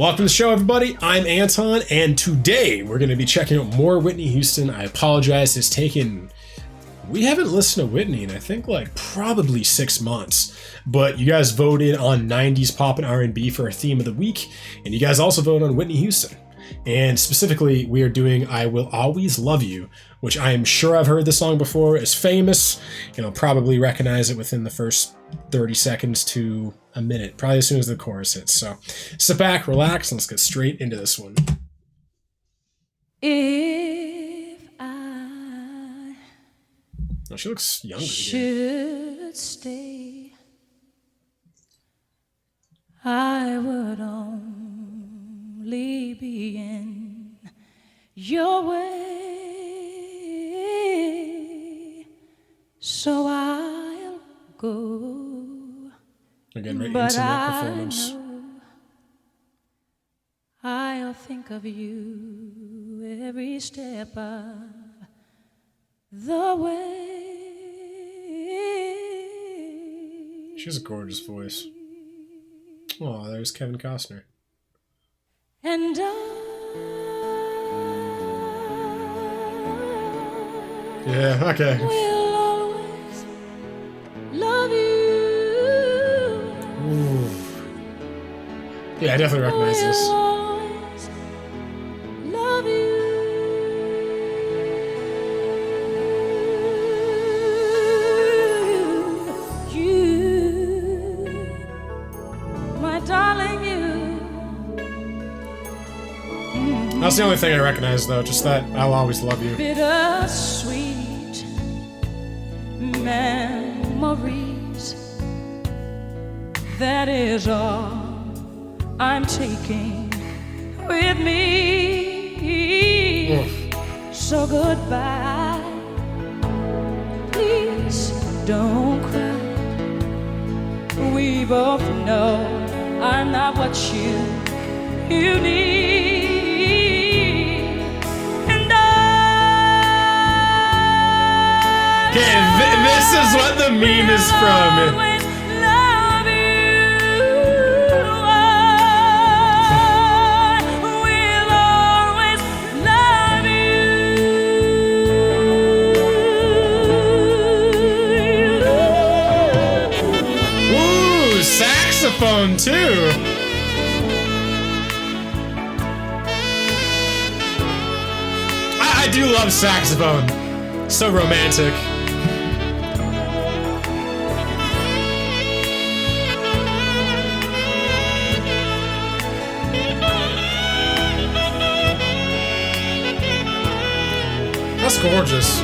Welcome to the show, everybody. I'm Anton, and today we're going to be checking out more Whitney Houston. I apologize, it's taken... We haven't listened to Whitney in, I think, like, probably 6 months. But you guys voted on 90s pop and R&B for our theme of the week, and you guys also voted on Whitney Houston. And specifically, we are doing I Will Always Love You, which I am sure I've heard this song before. It's famous, and I'll probably recognize it within the first 30 seconds to a minute, probably as soon as the chorus hits. So sit back, relax, and let's get straight into this one. If I Oh, she looks younger should here. stay, I would only be in your way, so I'll go. Again, very But intimate I performance. know I'll think of you every step of the way. She has a gorgeous voice. Oh, there's Kevin Costner. And Yeah, okay. will always love you. Ooh. Yeah, I definitely recognize Will this. always love you, my darling, you. That's the only thing I recognize, though, just that I'll always love you. Bittersweet memories. That is all I'm taking with me. Oof. So goodbye. Please don't cry. We both know I'm not what you need. And Okay, this is what the meme is from. always love you. I will always love you. Ooh, saxophone, too. I do love saxophone. So romantic. That's gorgeous.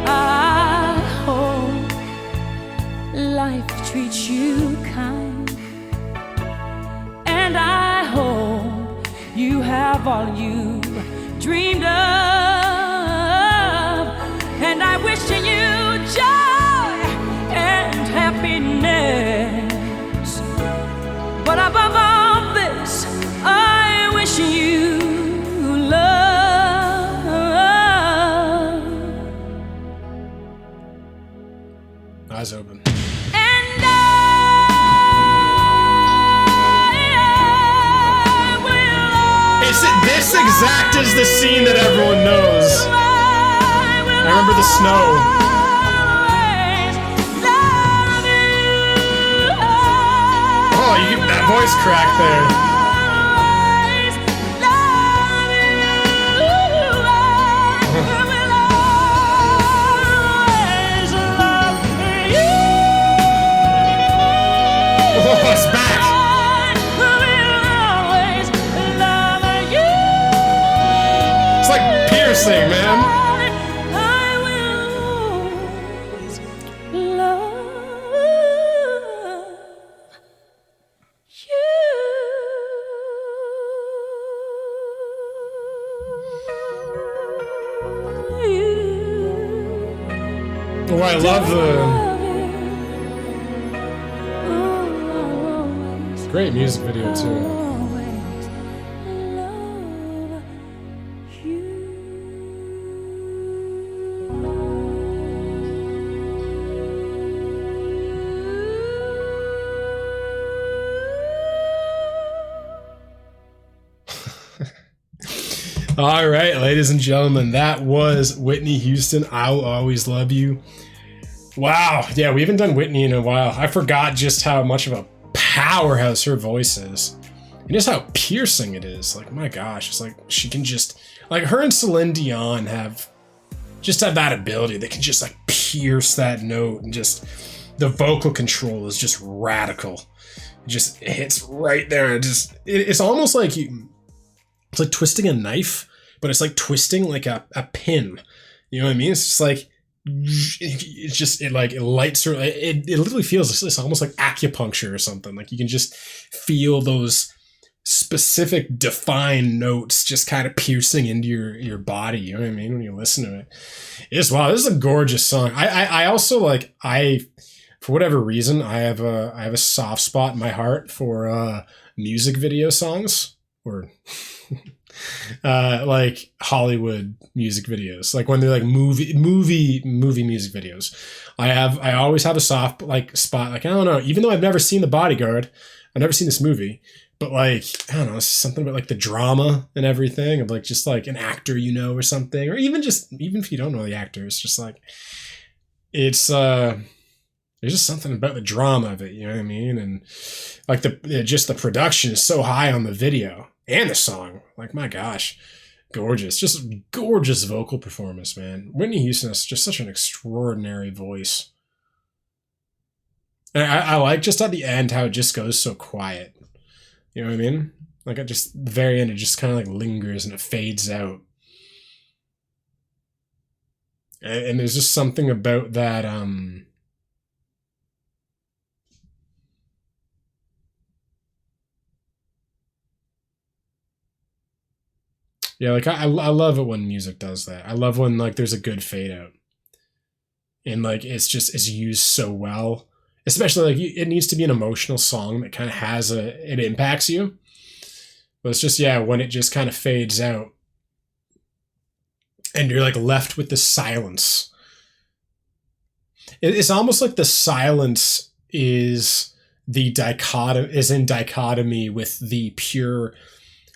I hope life treats you kind, and I hope you have all you dreamed of, and I wish you joy and happiness. But above all this, I wish you love. Eyes open. And I will This exact is the scene that everyone knows. I remember the snow. Oh, you get that voice crack there. Oh, it's back. It's like piercing, man. Oh, I love the great music video too. All right, ladies and gentlemen, that was Whitney Houston, I'll Always Love You. Wow. Yeah, we haven't done Whitney in a while. I forgot just how much of a powerhouse her voice is. And just how piercing it is. Like, my gosh, it's like she can just, like, her and Celine Dion have that ability. They can just like pierce that note, and just the vocal control is just radical. It just hits right there. It's almost like it's like twisting a knife, but it's like twisting like a pin. You know what I mean? It's just like, it lights her. It literally feels, it's almost like acupuncture or something. Like you can just feel those specific defined notes just kind of piercing into your body. You know what I mean? When you listen to it, it's wow. This is a gorgeous song. I also like, for whatever reason, I have a soft spot in my heart for music video songs, or like Hollywood music videos, like when they're like movie music videos. I always have a soft like spot. Like, I don't know, even though I've never seen The Bodyguard, I've never seen this movie, but like, I don't know, it's something about like the drama and everything of like just like an actor, you know, or something, or even if you don't know the actor, it's just like, it's there's just something about the drama of it, you know what I mean? And like the production is so high on the video and the song. Like, my gosh, gorgeous, just gorgeous vocal performance, man. Whitney Houston has just such an extraordinary voice. And I like just at the end how it just goes so quiet. You know what I mean? Like at just the very end, it just kind of like lingers and it fades out. And there's just something about that, yeah, like I love it when music does that. I love when like there's a good fade out, and like it's used so well. Especially like it needs to be an emotional song that kind of it impacts you. But it's just, yeah, when it just kind of fades out, and you're like left with the silence. It's almost like the silence is in dichotomy with the pure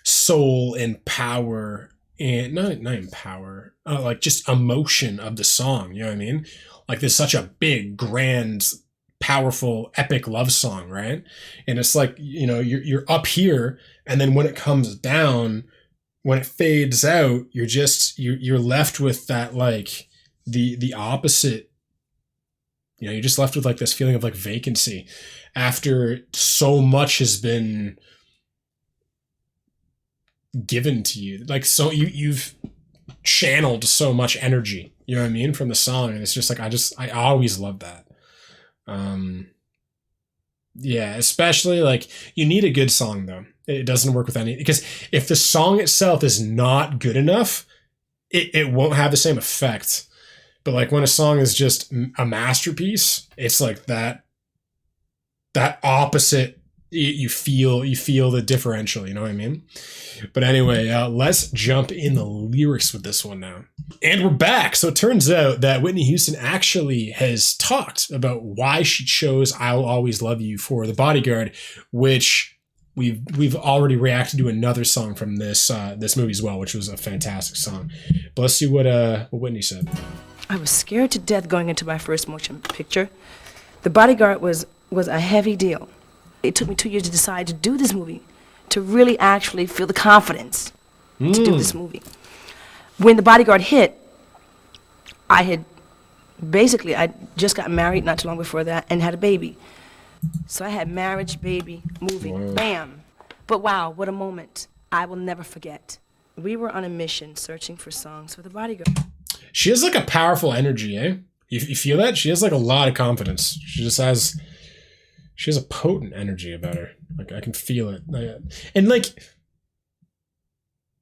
soul and power, and not in power, like just emotion of the song. You know what I mean? Like there's such a big, grand, powerful, epic love song, right? And it's like, you know, you're up here, and then when it comes down, when it fades out, you're left with that, like the opposite. You know, you're just left with like this feeling of like vacancy after so much has been given to you. Like, so you've channeled so much energy, you know what I mean, from the song. And it's just like, I always love that. Yeah, especially like you need a good song though. It doesn't work with any, because if the song itself is not good enough, it won't have the same effect. But like when a song is just a masterpiece, it's like that opposite. You feel the differential, you know what I mean? But anyway, let's jump in the lyrics with this one now. And we're back. So it turns out that Whitney Houston actually has talked about why she chose I'll Always Love You for The Bodyguard, which we've already reacted to another song from this movie as well, which was a fantastic song. But let's see what Whitney said. I was scared to death going into my first motion picture. The Bodyguard was a heavy deal. It took me 2 years to decide to do this movie, to really actually feel the confidence to do this movie. When The Bodyguard hit, I just got married not too long before that and had a baby. So I had marriage, baby, movie, bam. But wow, what a moment. I will never forget. We were on a mission searching for songs for The Bodyguard. She has like a powerful energy, eh? You feel that? She has like a lot of confidence. She has a potent energy about her. Like I can feel it. And like,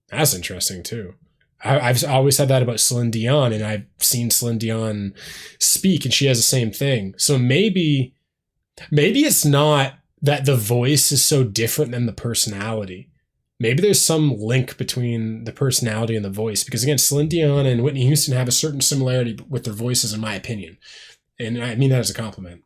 that's interesting too. I've always said that about Celine Dion, and I've seen Celine Dion speak, and she has the same thing. So maybe it's not that the voice is so different than the personality. Maybe there's some link between the personality and the voice, because again, Celine Dion and Whitney Houston have a certain similarity with their voices, in my opinion. And I mean that as a compliment.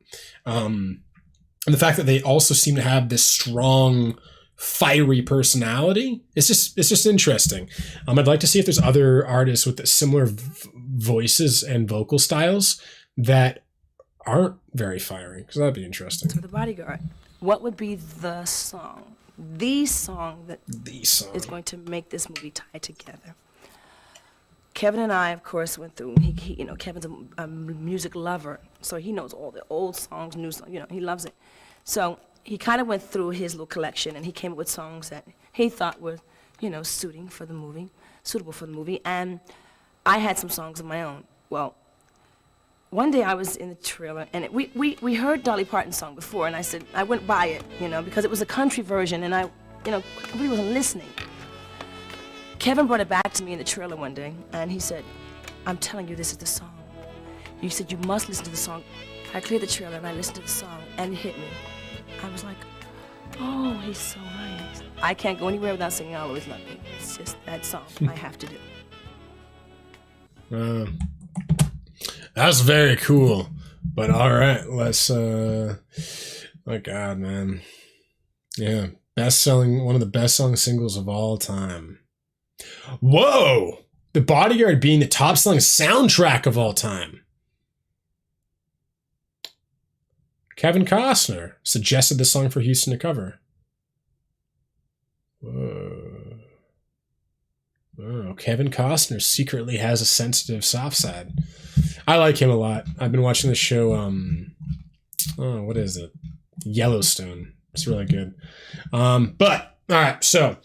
And the fact that they also seem to have this strong fiery personality. It's just interesting. I'd like to see if there's other artists with similar voices and vocal styles that aren't very fiery, because that'd be interesting. To the Bodyguard, what would be the song that is going to make this movie tie together? Kevin and I, of course, went through. He you know, Kevin's a music lover, so he knows all the old songs, new songs. You know, he loves it. So he kind of went through his little collection, and he came up with songs that he thought were, you know, suitable for the movie. And I had some songs of my own. Well, one day I was in the trailer, and we heard Dolly Parton's song before, and I said, I went by it, you know, because it was a country version, and I, you know, really wasn't listening. Kevin brought it back to me in the trailer one day, and he said, I'm telling you, this is the song. He said, you must listen to the song. I cleared the trailer, and I listened to the song, and it hit me. I was like, oh, he's so right. I can't go anywhere without singing I'll Always Love You. It's just that song I have to do. That's very cool. But all right, let's, my God, man. Yeah, one of the best-selling singles of all time. Whoa! The Bodyguard being the top-selling soundtrack of all time. Kevin Costner suggested this song for Houston to cover. Whoa. Oh, Kevin Costner secretly has a sensitive soft side. I like him a lot. I've been watching the show, what is it? Yellowstone. It's really good. But, all right, so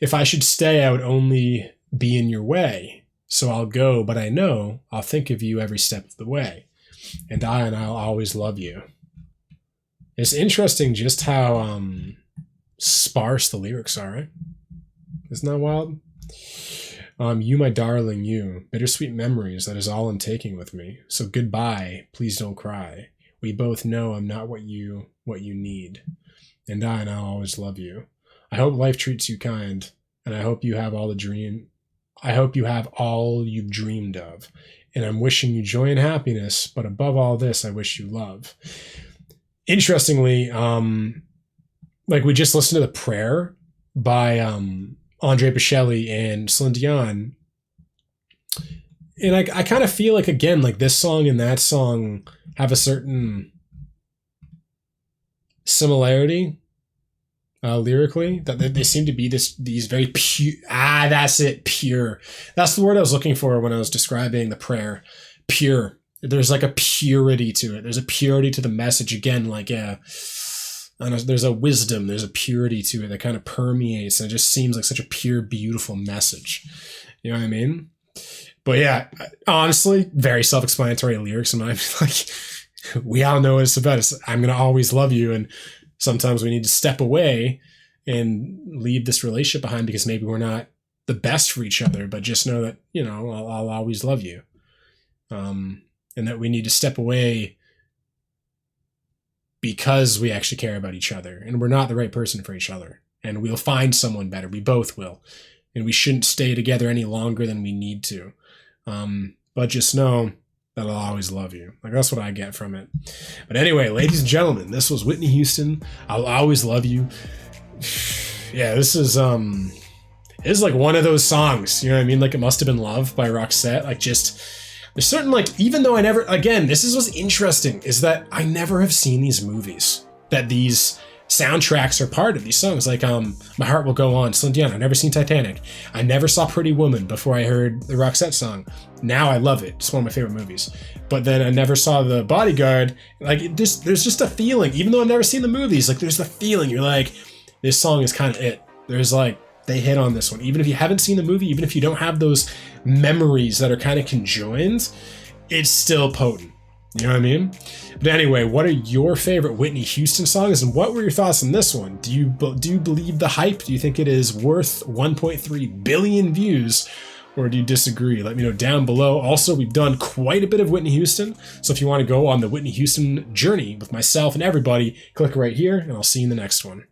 if I should stay, I would only be in your way. So I'll go, but I know I'll think of you every step of the way. And I'll always love you. It's interesting just how sparse the lyrics are, right? Isn't that wild? You, my darling, you. Bittersweet memories, that is all I'm taking with me. So goodbye, please don't cry. We both know I'm not what you need. And I'll always love you. I hope life treats you kind, and I hope you have all you've dreamed of. And I'm wishing you joy and happiness, but above all this, I wish you love. Interestingly, like we just listened to The Prayer by Andre Bocelli and Celine Dion. And I kind of feel like, again, like this song and that song have a certain similarity lyrically, that they seem to be these very pure. That's it, pure. That's the word I was looking for when I was describing The Prayer. Pure. There's like a purity to it. There's a purity to the message. Again, like there's a wisdom, there's a purity to it that kind of permeates, and it just seems like such a pure, beautiful message. You know what I mean? But yeah, honestly, very self-explanatory lyrics. And I'm like, we all know what it's about. I'm gonna always love you, and sometimes we need to step away and leave this relationship behind because maybe we're not the best for each other. But just know that, you know, I'll always love you, and that we need to step away because we actually care about each other, and we're not the right person for each other, and we'll find someone better. We both will, and we shouldn't stay together any longer than we need to. But just know that I'll always love you. Like, that's what I get from it. But anyway, ladies and gentlemen, this was Whitney Houston. I'll always love you. Yeah, this is like one of those songs, you know what I mean? Like It Must Have Been Love by Roxette. Like, just, there's certain, like, even though I never, again, this is what's interesting, is that I never have seen these movies that these soundtracks are part of, these songs. Like My Heart Will Go On, Celine Dion. I've never seen Titanic. I never saw Pretty Woman before I heard the Roxette song. Now I love it. It's one of my favorite movies. But then I never saw The Bodyguard. Like, there's just a feeling, even though I've never seen the movies, like, there's the feeling, you're like, this song is kind of it. There's like, they hit on this one. Even if you haven't seen the movie, even if you don't have those memories that are kind of conjoined, it's still potent. You know what I mean? But anyway, what are your favorite Whitney Houston songs, and what were your thoughts on this one? Do you believe the hype? Do you think it is worth 1.3 billion views, or do you disagree? Let me know down below. Also, we've done quite a bit of Whitney Houston, so if you want to go on the Whitney Houston journey with myself and everybody, click right here, and I'll see you in the next one.